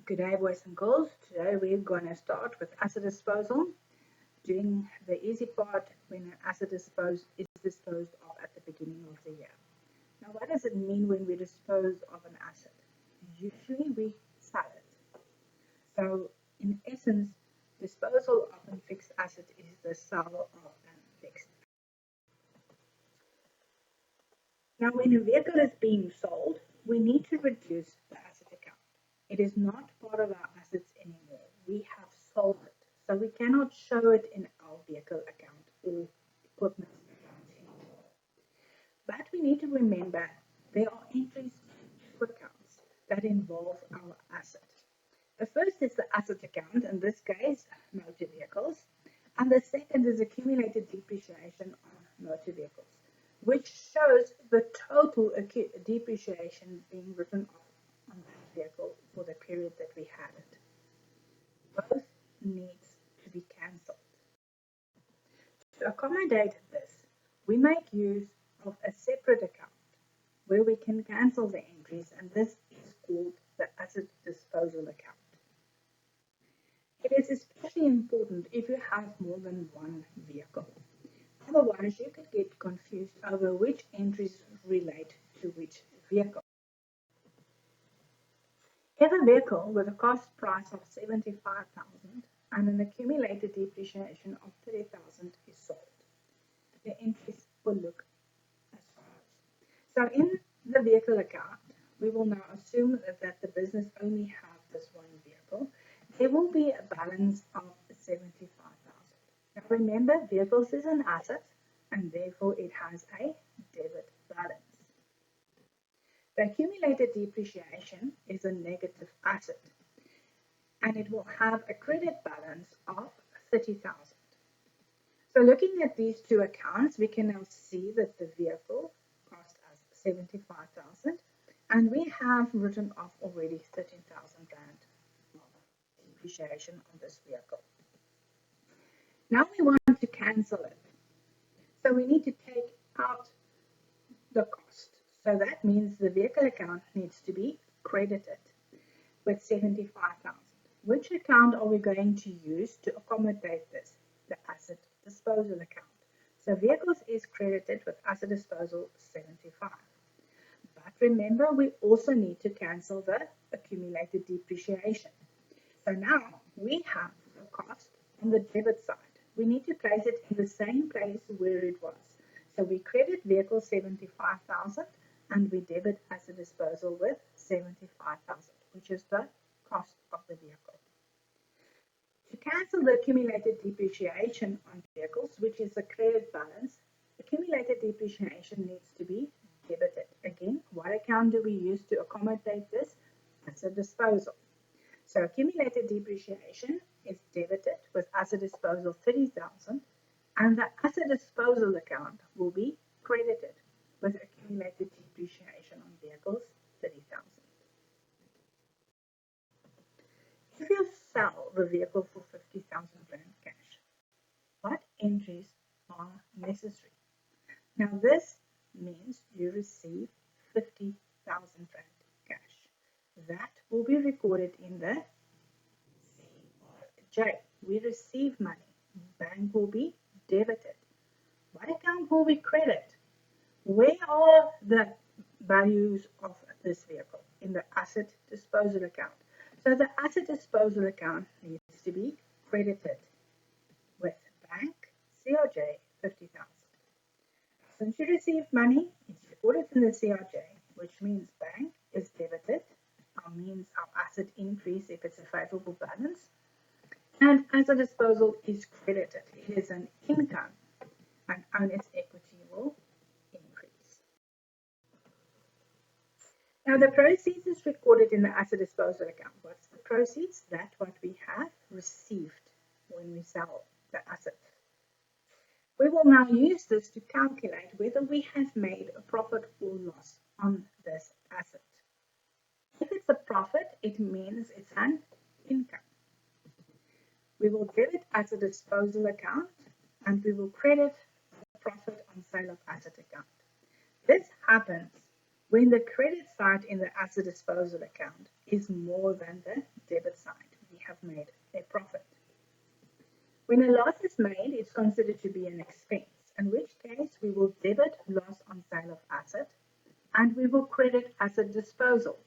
Good day, boys and girls. Today we're going to start with asset disposal, doing the easy part when an asset is disposed of at the beginning of the year. Now, what does it mean when we dispose of an asset? Usually we sell it. So, in essence, disposal of a fixed asset is the sale of a fixed. Now, when a vehicle is being sold, we need to reduce the asset account. It is not part of our assets anymore. We have sold it. So we cannot show it in our vehicle account or equipment account anymore. But we need to remember there are entries to accounts that involve our asset. The first is the asset account, in this case, motor vehicles. And the second is accumulated depreciation on motor vehicles, which shows the total depreciation being written off on that vehicle for the period that we had it. Both needs to be cancelled. To accommodate this, we make use of a separate account where we can cancel the entries, and this is called the asset disposal account. It is especially important if you have more than one vehicle. Otherwise, you could get confused over which entries relate to which vehicle. If a vehicle with a cost price of 75,000 and an accumulated depreciation of 30,000 is sold, the entries will look as follows. So in the vehicle account, we will now assume that the business only has this one vehicle. There will be a balance of 75,000. Now remember, vehicles is an asset and therefore it has a debit balance. The accumulated depreciation is a negative asset and it will have a credit balance of 30,000. So looking at these two accounts, we can now see that the vehicle cost us 75,000 and we have written off already 13,000 rand of depreciation on this vehicle. Now we want to cancel it. So we need to take out the cost. So that means the vehicle account needs to be credited with 75,000. Which account are we going to use to accommodate this? The asset disposal account. So vehicles is credited with asset disposal 75. But remember, we also need to cancel the accumulated depreciation. So now we have the cost on the debit side. We need to place it in the same place where it was. So we credit vehicle 75,000 and we debit asset disposal with 75,000, which is the cost of the vehicle. To cancel the accumulated depreciation on vehicles, which is the credit balance, accumulated depreciation needs to be debited. Again, what account do we use to accommodate this? Asset disposal. So accumulated depreciation is debited with asset disposal 30,000 and the asset disposal account will be credited with accumulated depreciation on vehicles 30,000. If you sell the vehicle for 50,000 rand cash, what entries are necessary? Now this means you receive 50,000 rand cash. That will be recorded in the CRJ. We receive money. Bank will be debited. What account will we credit? Where are the values of this vehicle? In the asset disposal account. So the asset disposal account needs to be credited with bank CRJ 50,000. Since you receive money, it's recorded in the CRJ, which means bank is debited. Means our asset increase if it's a favorable balance. And asset disposal is credited. It is an income and owner's equity will increase. Now the proceeds is recorded in the asset disposal account. What's the proceeds? That's what we have received when we sell the asset. We will now use this to calculate whether we have made a profit or loss on this asset. If it's a profit, it means it's an income. We will debit asset disposal account and we will credit the profit on sale of asset account. This happens when the credit side in the asset disposal account is more than the debit side, we have made a profit. When a loss is made, it's considered to be an expense, in which case we will debit loss on sale of asset and we will credit asset disposal.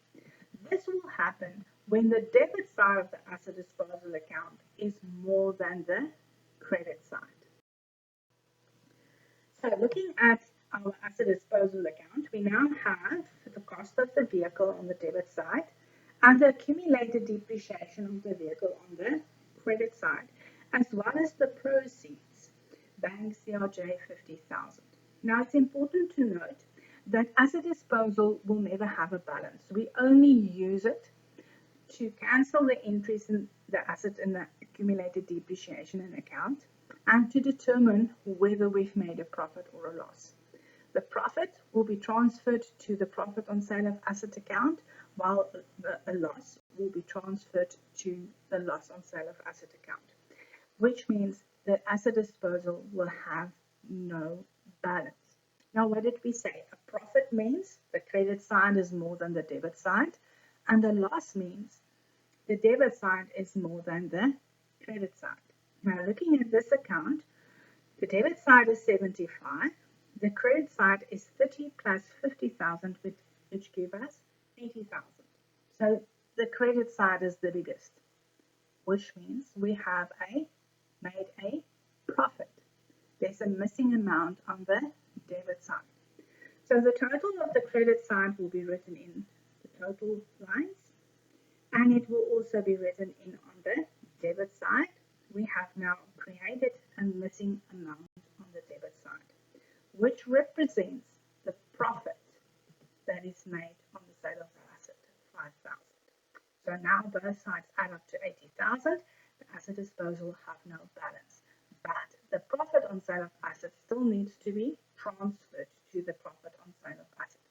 This will happen when the debit side of the asset disposal account is more than the credit side. So looking at our asset disposal account, we now have the cost of the vehicle on the debit side and the accumulated depreciation of the vehicle on the credit side, as well as the proceeds, bank CRJ 50,000. Now it's important to note that asset disposal will never have a balance. We only use it to cancel the entries in the asset in the accumulated depreciation in account and to determine whether we've made a profit or a loss. The profit will be transferred to the profit on sale of asset account, while a loss will be transferred to the loss on sale of asset account, which means the asset disposal will have no balance. Now, what did we say? A profit means the credit side is more than the debit side, and a loss means the debit side is more than the credit side. Now, looking at this account, the debit side is 75, the credit side is 30 plus 50,000, which gives us 80,000. So the credit side is the biggest, which means we have made a profit. There's a missing amount on the debit side. So the total of the credit side will be written in the total lines, and it will also be written in on the debit side. We have now created a missing amount on the debit side, which represents the profit that is made on the sale of the asset, 5,000. So now both sides add up to 80,000. The asset disposal have no balance, but the profit on sale of assets still needs to be transferred to the profit on sale of assets.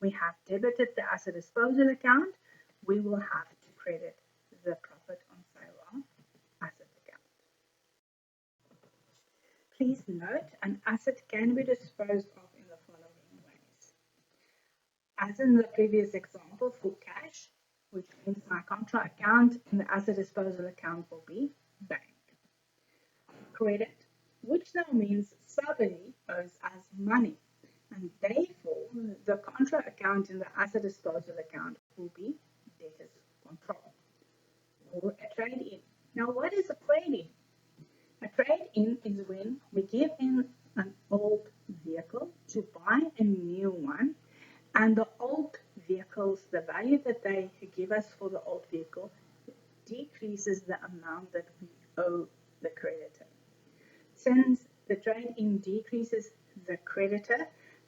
We have debited the asset disposal account. We will have to credit the profit on sale of asset account. Please note, an asset can be disposed of in the following ways. As in the previous example for cash, which means my contra account and the asset disposal account will be bank. Credit, which now means somebody owes us money, and therefore the contra account in the asset disposal account will be debtors control, or a trade-in. Now, what is a trade-in? A trade-in is when we give in an old vehicle to buy a new one, and the old vehicles, the value that they give us for the old vehicle decreases the amount that we owe the creditor. Since the trade-in decreases the creditor,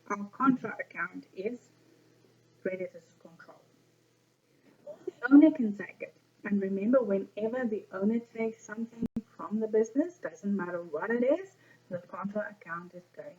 our contra account is creditors control. Or the owner can take it. And remember, whenever the owner takes something from the business, doesn't matter what it is, the contra account is going